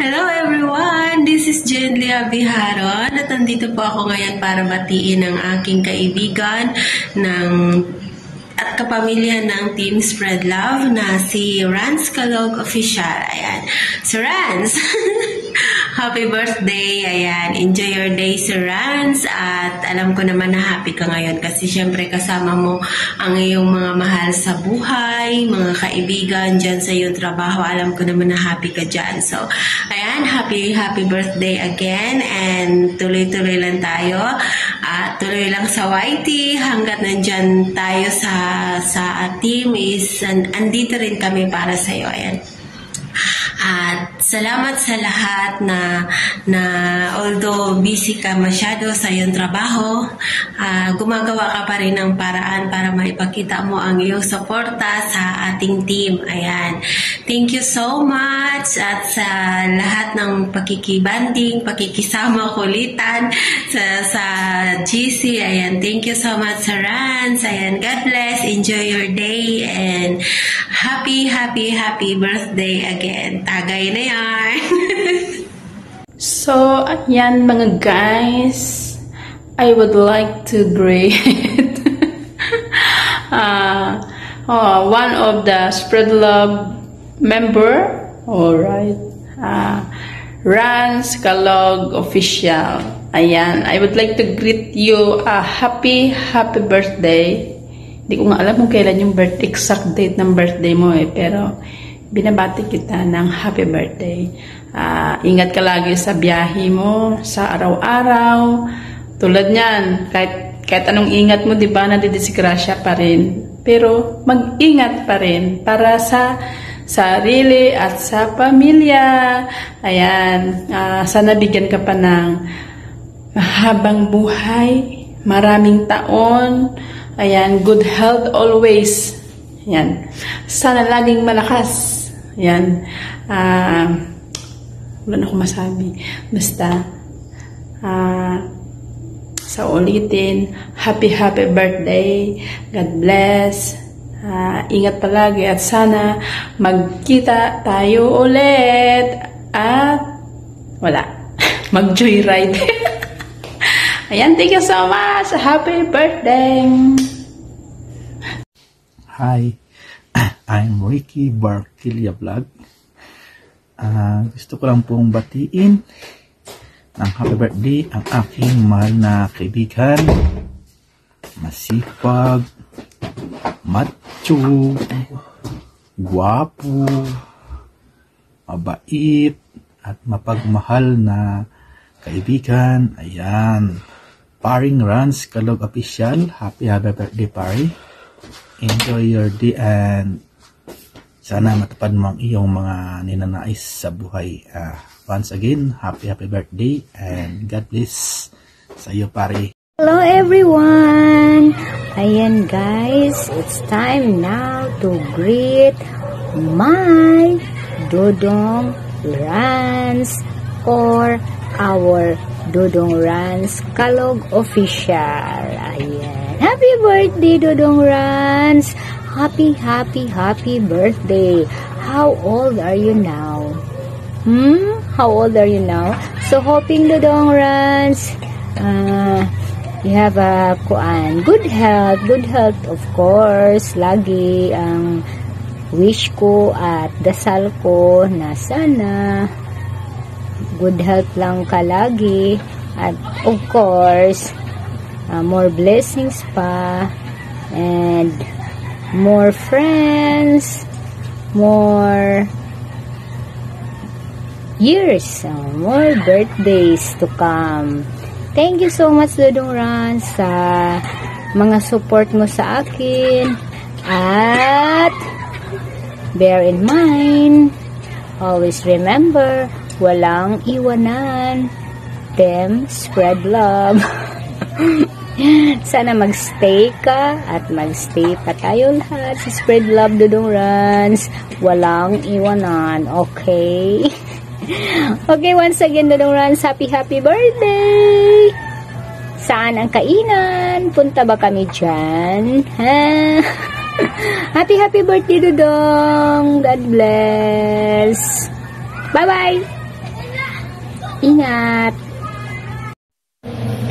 Hello everyone! This is Jen Lia Biharon at nandito po ako ngayon para batiin ang aking kaibigan at kapamilya ng Team Spread Love na si Rans Kalog Official. Ayan. So Rans, happy birthday! Ayan. Enjoy your day, Sir Rans. At alam ko naman na happy ka ngayon kasi syempre kasama mo ang iyong mga mahal sa buhay, mga kaibigan dyan sa iyong trabaho. Alam ko naman na happy ka dyan. So, ayan. Happy birthday again. And tuloy-tuloy lang tayo. At tuloy lang sa YT hanggat nandyan tayo sa team andito rin kami para sa iyo. Ayan. At salamat sa lahat na although busy ka masyado sa iyong trabaho, gumagawa ka pa rin ng paraan para maipakita mo ang iyong suporta sa ating team. Ayan. Thank you so much at sa lahat ng pakikibanding, pakikisama, kulitan sa GC. Ayan. Thank you so much, Sir Rans. Ayan. God bless. Enjoy your day and happy birthday again. Tagay na yan. So, ayan mga guys, I would like to greet one of the Spread Love member, alright, Rans Kalog Official. Ayan, I would like to greet you a happy birthday. Hindi ko nga alam kung kailan yung exact date ng birthday mo pero binabati kita ng happy birthday. Ingat ka lagi sa biyahe mo, sa araw-araw. Tulad niyan, kahit anong ingat mo, di ba, nadidisgrasya pa rin. Pero mag-ingat pa rin para sa sarili at sa pamilya. Ayan, sana bigyan ka pa ng habang buhay, maraming taon. Ayan, good health always. Ayan, sana laging malakas. Ayan, wala na akong masabi. Basta, sa ulitin, happy birthday. God bless. Ingat palagi at sana magkita tayo ulit. At wala, mag-joyride. Ayan, thank you so much. Happy birthday. Hi, I'm Ricky Barquilla Vlog. Gusto ko lang pong batiin ng happy birthday ang aking mahal na kaibigan, masipag, macho, guwapo, mabait, at mapagmahal na kaibigan. Ayan, paring Rans Kalog Official. Happy birthday, pare. Enjoy your day and sana matupad mo ang iyong mga ninanais sa buhay. Once again, happy birthday and God bless sa iyo, pare. Hello everyone! Ayan guys, it's time now to greet my Dodong Rans or our Dodong Rans Kalog Official. Ayan. Happy birthday, Dodong Rans! Happy birthday! How old are you now? How old are you now? So hoping, Dodong Rans, you have a good health of course. Lagi ang wish ko at dasal ko na sana good health lang ka lagi at of course more blessings pa and more friends, more years, more birthdays to come. Thank you so much, Dodong Rans, sa mga support mo sa akin. At bear in mind, always remember, walang iwanan. Them spread love. Sana magstay ka at magstay pa tayo lahat sa Spread Love, Dodong Rans. Walang iwanan, okay? Okay, once again, Dodong Rans, happy birthday! Saan ang kainan? Punta ba kami dyan? Ha? Happy birthday, Dodong! God bless! Bye-bye! Ingat!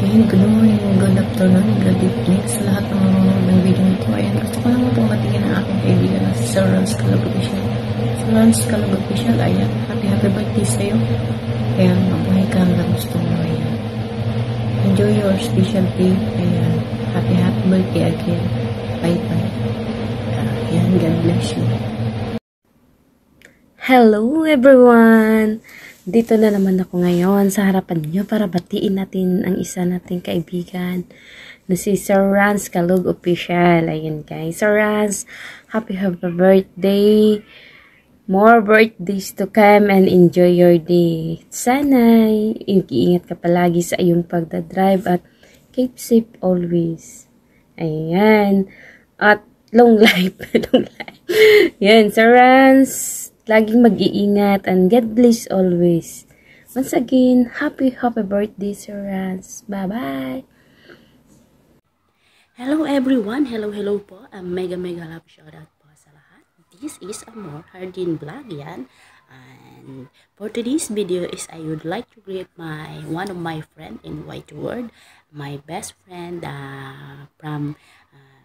Ayun, good morning, good afternoon, good evening sa lahat ng mga ng video nito. Ayan, gusto ko lang itong batingin ang aking kaibigan na si Sir Rance Calog Official. Sir Rance Calog Official, ayan, happy birthday sa'yo. Ayan, mabuhay ka hanggang gusto mo. Ayan. Enjoy your special day. Ayan, happy birthday again. Bye-bye. Ayan, God bless you. Hello everyone! Dito na naman ako ngayon sa harapan niyo para batiin natin ang isa nating kaibigan na si Sir Rance Calog Official. Ayun guys, Sir Rance, happy birthday! More birthdays to come and enjoy your day. Sana iingat ka palagi sa iyong pagdadrive at keep safe always. Ayan. At long life. Long life. Yan, Sir Rance, laging mag-iingat and God bless always. Once again, happy birthday, Sir Rance. Bye-bye! Hello everyone! Hello po! Mega love shoutout po sa lahat. This is Amor Hardin Vlog yan. And for today's video is I would like to greet one of my friend in White World, my best friend from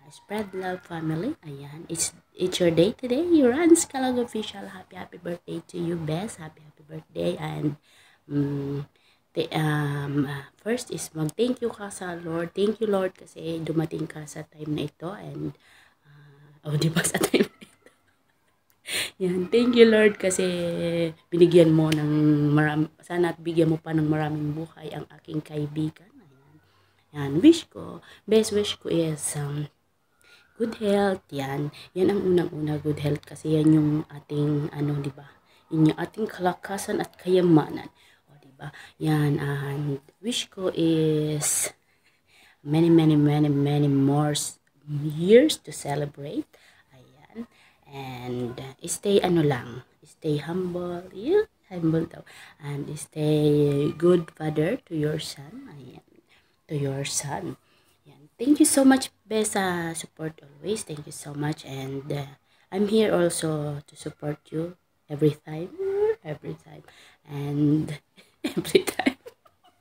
Spread Love family. Ayan, it's your day today. Rance Calog Official. Happy birthday to you, best. Happy birthday. And first is mag-thank you ka sa Lord. Thank you Lord kasi dumating ka sa time na ito. And di ba sa time na ito? Yan, thank you Lord kasi binigyan mo ng sana at bigyan mo pa ng maraming buhay ang aking kaibigan. Ayan. Yan, best wish ko is good health. Yan ang unang-una, good health kasi yan yung ating di ba? Yung ating kalakasan at kayamanan. O di ba? Yan, and wish ko is many more years to celebrate. Ayan. And stay stay humble. Yeah, humble daw. And stay good father to your son. Ayan. To your son. Thank you so much, best support always. Thank you so much, and I'm here also to support you every time, and every time.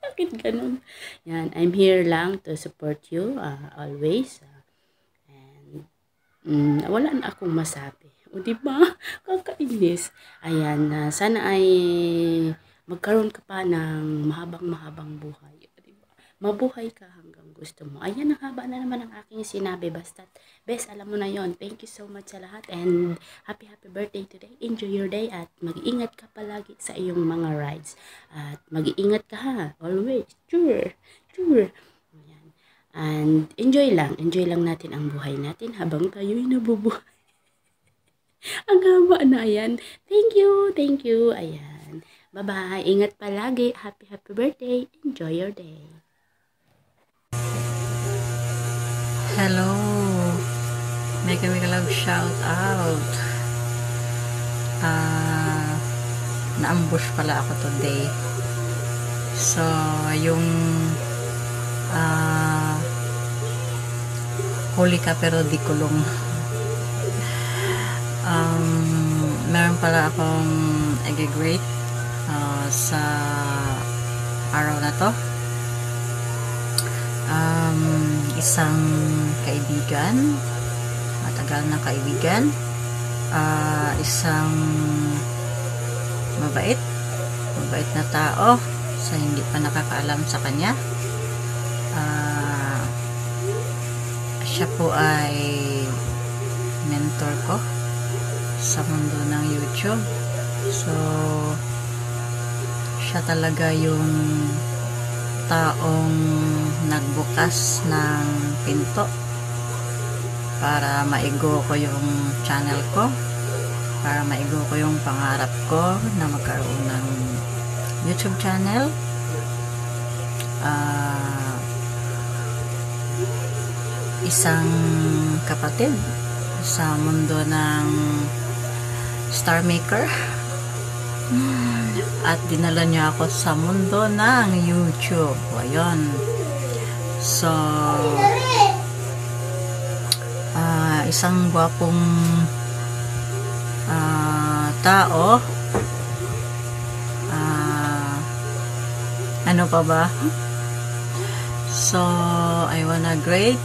Bakit ganun? Yan, I'm here lang to support you always, and wala na akong masabi. O diba? Kakainis. Ayan, sana ay magkaroon ka pa ng mahabang buhay. Mabuhay ka hanggang gusto mo. Ayan, ang haba na naman ang aking sinabi. Basta, best, alam mo na yon. Thank you so much sa lahat. And happy birthday today. Enjoy your day. At mag-iingat ka palagi sa iyong mga rides. At mag-iingat ka ha. Always. Sure. Ayan. And enjoy lang natin ang buhay natin habang tayo'y nabubuhay. Ang haba na yan. Thank you. Ayan. Bye-bye. Ingat palagi. Happy birthday. Enjoy your day. Hello! Mega love shout out! Na-ambush pala ako today. So, yung huli ka pero di kulong. Meron pala akong i-great sa araw na to. Isang kaibigan, matagal na kaibigan, isang mabait na tao sa hindi pa nakakaalam sa kanya. Siya po ay mentor ko sa mundo ng YouTube. So siya talaga yung taong nagbukas ng pinto para maigo ko yung channel ko, para maigo ko yung pangarap ko na magkaroon ng YouTube channel. Isang kapatid sa mundo ng Star Maker. At dinala niya ako sa mundo ng YouTube. Ayun. So, isang gwapong tao. Ano pa ba? So, I wanna great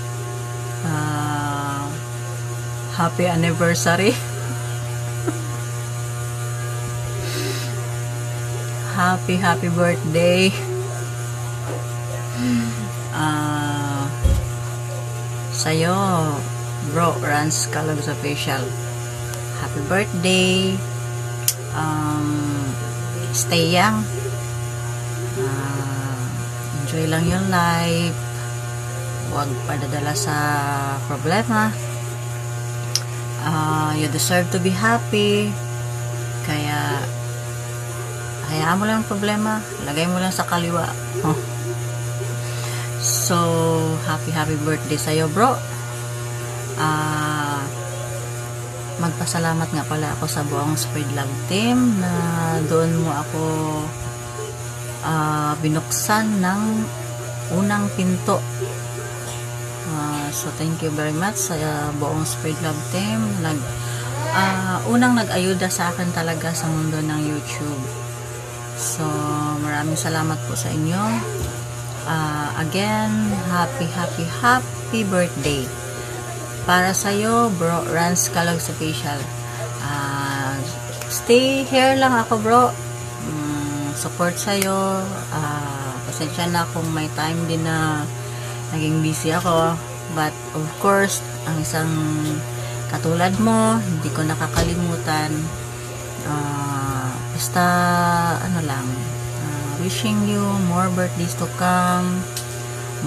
happy anniversary. Happy birthday. Sa'yo, bro, Rans Kalog Official. Happy birthday. Stay young. Enjoy lang yung life. Huwag padadala sa problema. You deserve to be happy. Kaya hayaan mo lang yung problema. Lagay mo lang sa kaliwa. So, happy birthday sa'yo, bro. Magpasalamat nga pala ako sa buong Spread Love team na doon mo ako binuksan ng unang pinto. So, thank you very much sa buong Spread Love team. Unang nag-ayuda sa akin talaga sa mundo ng YouTube. So, maraming salamat po sa inyo. Again, happy birthday. Para sa'yo, bro, Rans Kalog Official. Stay here lang ako, bro. Support sa'yo. Pasensya na kung may time din na naging busy ako. But, of course, ang isang katulad mo, hindi ko nakakalimutan. Basta, ano lang, wishing you more birthdays to come,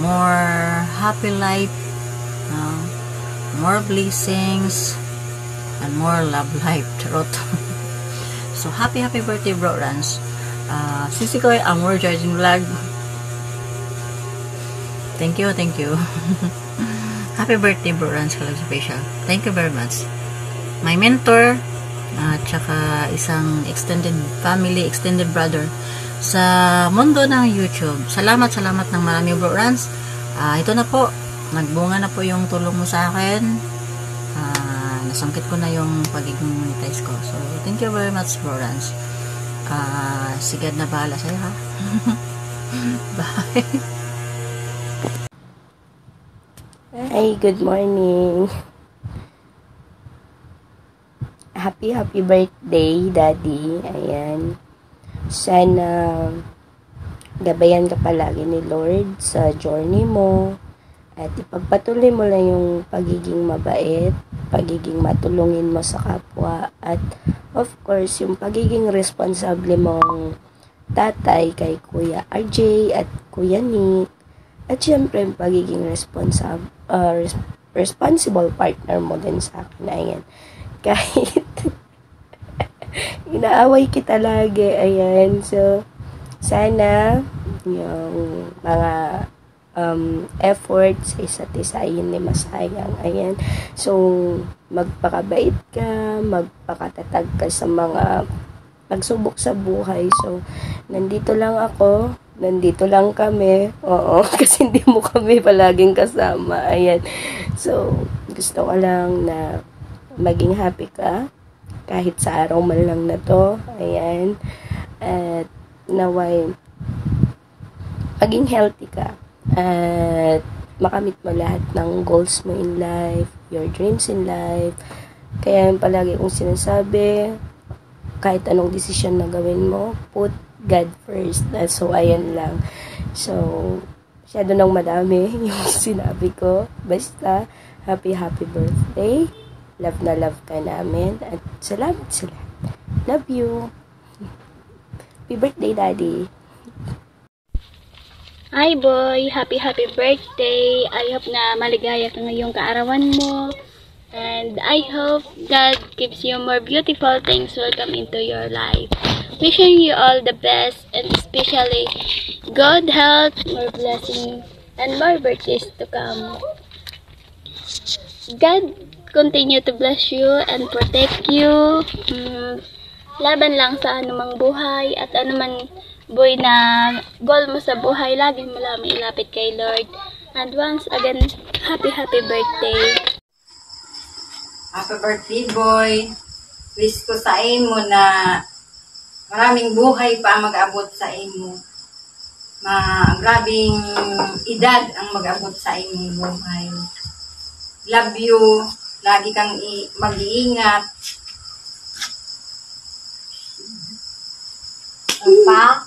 more happy life, more blessings, and more love life. Charot. So, happy birthday, bro, Rans. Sisi ko ang more charging vlog. Thank you. Happy birthday, bro, Rans Kalog Official. Thank you very much. My mentor, at saka isang extended family, extended brother sa mundo ng YouTube. Salamat ng marami, bro, Rans. Ito na po, nagbunga na po yung tulong mo sa akin. Nasangkit ko na yung pagiging monetize ko. So, thank you very much, bro, Rans. Sigad na bahala sa'yo, ha? Bye. Hi, good morning. Happy birthday, Daddy. Ayan. Sana gabayan ka palagi ni Lord sa journey mo at ipagpatuloy mo lang yung pagiging mabait, pagiging matulungin mo sa kapwa, at of course, yung pagiging responsable mong tatay kay Kuya RJ at Kuya Nick, at syempre yung pagiging responsible partner mo din sa akin. Ayan. Kahit inaaway kita lagi. Ayan. So, sana yung mga efforts sa isa't isa yun ni masayang. Ayan. So, magpakabait ka, magpakatatag ka sa mga pagsubok sa buhay. So, nandito lang ako, nandito lang kami. Oo, kasi hindi mo kami palaging kasama. Ayan. So, gusto ko lang na maging happy ka kahit sa araw man lang na to. Ayan. At naway maging healthy ka at makamit mo lahat ng goals mo in life, your dreams in life. Kaya palagi kong sinasabi, kahit anong desisyon na gawin mo, put God first. So, ayan lang. So, masyado nang madami yung sinabi ko. Basta, happy birthday. Love na love ka namin. At salamat sa lahat. Love you. Happy birthday, Daddy. Hi, boy. Happy birthday. I hope na maligaya ka ngayong kaarawan mo. And I hope God gives you more beautiful things will come into your life. Wishing you all the best, and especially good health, more blessings, and more birthdays to come. God continue to bless you and protect you. Laban lang sa anumang buhay at anuman boy na goal mo sa buhay, lagi mo lang ilapit kay Lord. And once again, happy birthday. Happy birthday, boy. Wish ko sa imo na maraming buhay pa mag-abot sa imo. grabing edad ang mag-abot sa imong buhay. Love you. Lagi kang mag-iingat. Papa,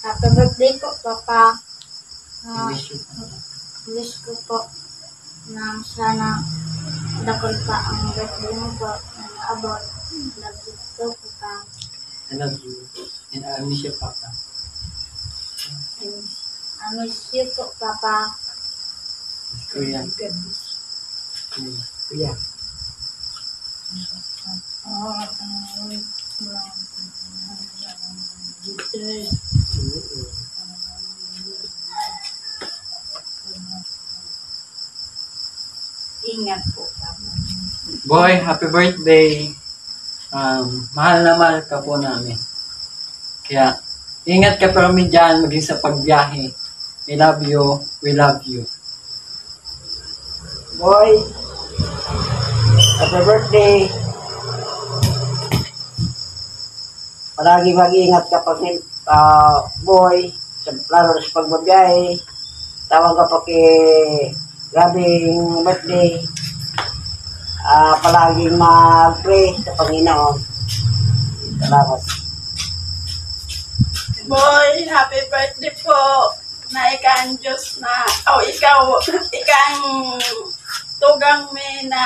happy birthday po, Papa. Wish ko po na sana dakol pa ang birthday mo po na naabot. Love you po, Papa. I love you. And I miss you, Papa. I miss you po, Papa. Kuya. Kuya. Ingat po. Boy, happy birthday. Mahal na mahal ka po namin. Kaya, ingat ka pero dyan, maging sa pagbiyahe. I love you. We love you. Boy, happy birthday. Palagi mag-iingat ka pag boy, lalo sa pagbabiyahe. Tawag ka pa kay grabing birthday. Palaging mag-pray sa Panginoon. Salamat. Boy, happy birthday po. Na ikang Diyos na, ikang tugang me na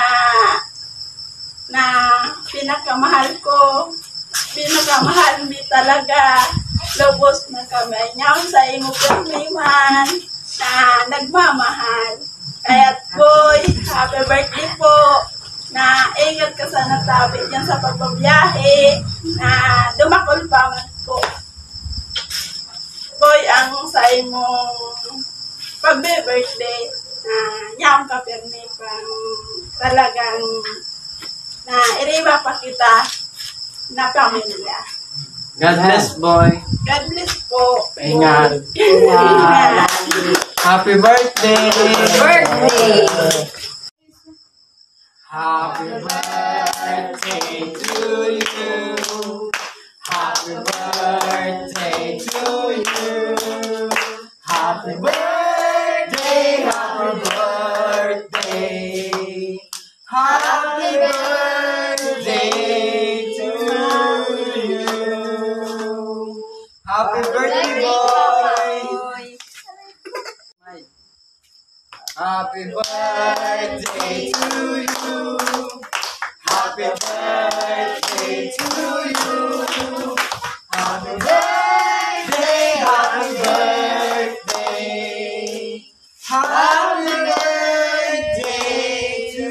pinakamahal ko. Pinakamahal mi talaga. Lubos na kamay niyaw sa imo man na nagmamahal. Kaya't boy, happy birthday po. Na ingat ka sa natawid yan sa pagbabiyahe. Na dumakol pa man po. Boy, ang sa imong pagbe-birthday na nyam ka permi pang talagang na iriba pa kita na pamilya. God bless, boy. God bless po. Ingat. Ingat. Happy birthday. Birthday. Happy birthday to you. Happy birthday to you. Happy birthday, happy birthday. Happy birthday to you. Happy birthday, boy. Happy birthday to you. Happy birthday to you. Happy birthday, happy birthday. Happy birthday to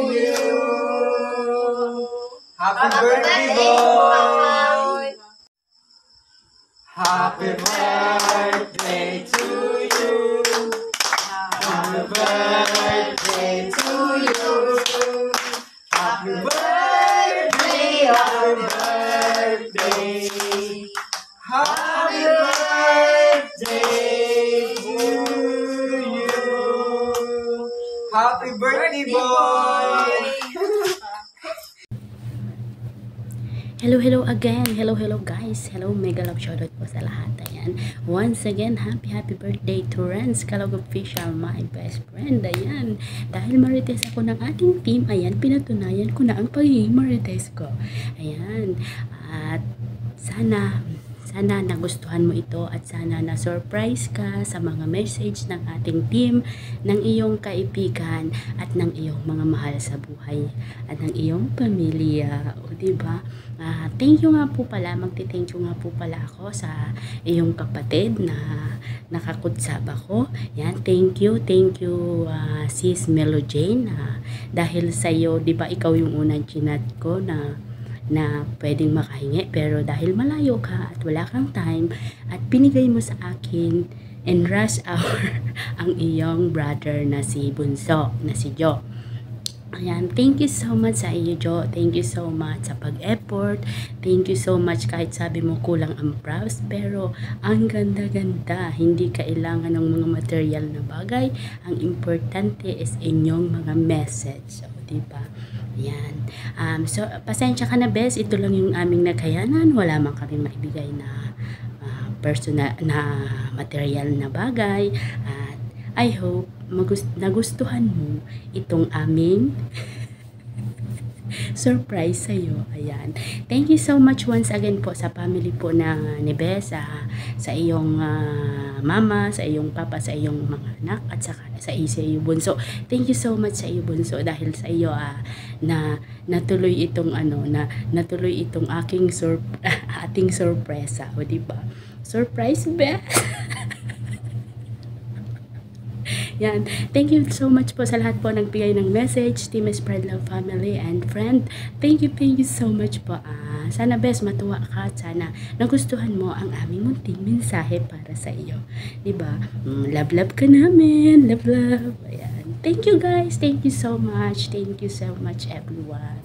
you. Happy birthday, boy. Happy birthday to you. Happy birthday to you. Happy birthday, happy birthday. Happy birthday to you. Happy birthday, boy. Hello again. Hello guys. Hello, mega love shoutout po sa lahat. Ayan. Once again, happy birthday to Renz Calog Official, my best friend. Ayan. Dahil marites ako ng ating team, ayan, pinatunayan ko na ang pagiging marites ko. Ayan. At sana nagustuhan mo ito at sana na-surprise ka sa mga message ng ating team, ng iyong kaibigan at ng iyong mga mahal sa buhay at ng iyong pamilya. O diba? Thank you nga po pala, magti-thank you nga po pala ako sa iyong kapatid na nakakutsab ako. Yan, thank you sis Melo Jane, dahil sa iyo, diba ikaw yung unang chinat ko na pwedeng makahingi, pero dahil malayo ka at wala kang time at binigay mo sa akin in rush hour ang iyong brother na si Bunso, na si Jo. Ayan, thank you so much sa iyo, Jo. Thank you so much sa pag-effort. Thank you so much kahit sabi mo kulang ang props, pero ang ganda-ganda. Hindi kailangan ng mga material na bagay. Ang importante is inyong mga message. So, diba? Ayan. So, pasensya ka na, bes. Ito lang yung aming naghayanan. Wala man kami maibigay na personal na material na bagay. At I hope nagustuhan mo itong aming surprise sa'yo. Ayan. Thank you so much once again po sa family po na ni Bes, sa iyong mama, sa iyong papa, sa iyong mga anak, at saka sa iyo bunso. Thank you so much sa iyo bunso, dahil sa iyo na natuloy itong natuloy itong aking ating sorpresa, o di ba? Surprise, Bes. Yan. Thank you so much po sa lahat po nagbigay ng message, Team Spread Love family and friend. Thank you so much po. Sana Bes matuwa ka at sana nagustuhan mo ang aming munting mensahe para sa iyo. Diba? Love ka namin. Love. Ayan. Thank you guys. Thank you so much. Thank you so much everyone.